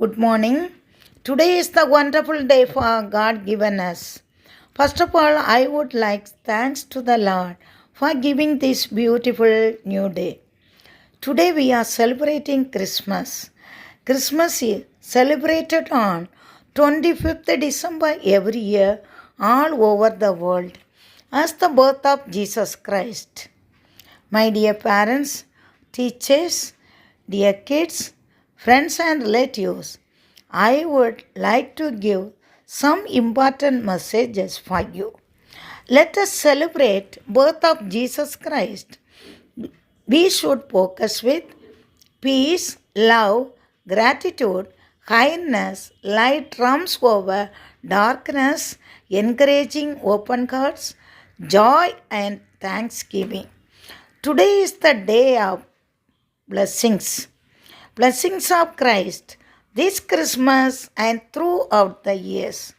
Good morning. Today is the wonderful day for God given us. First of all, I would like thanks to the Lord for giving this beautiful new day. Today we are celebrating Christmas. Christmas is celebrated on 25th December every year all over the world as the birth of Jesus Christ. My dear parents, teachers, dear kids, friends and relatives, I would like to give some important messages for you. Let us celebrate birth of Jesus Christ. We should focus with peace, love, gratitude, kindness, light trumps over darkness, encouraging open hearts, joy and thanksgiving. Today is the day of blessings. Blessings of Christ this Christmas and throughout the years.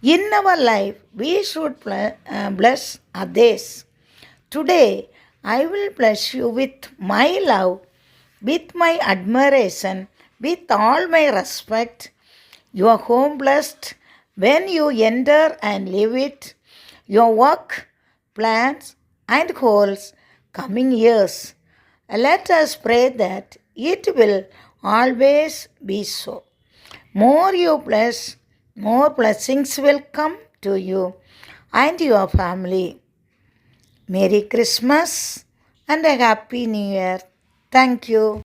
In our life, we should bless others. Today, I will bless you with my love, with my admiration, with all my respect. Your home blessed when you enter and leave it. Your work, plans, and goals coming years. Let us pray that it will always be so. More you bless, more blessings will come to you and your family. Merry Christmas and a Happy New Year. Thank you.